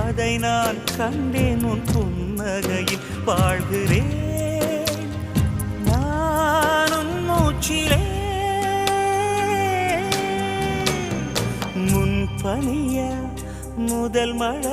அதை நான் கண்டேன் உன் புன்னகையில் வாழ்கிறேன் நானும் மூச்சிலே முன்பனிய முதல் மழை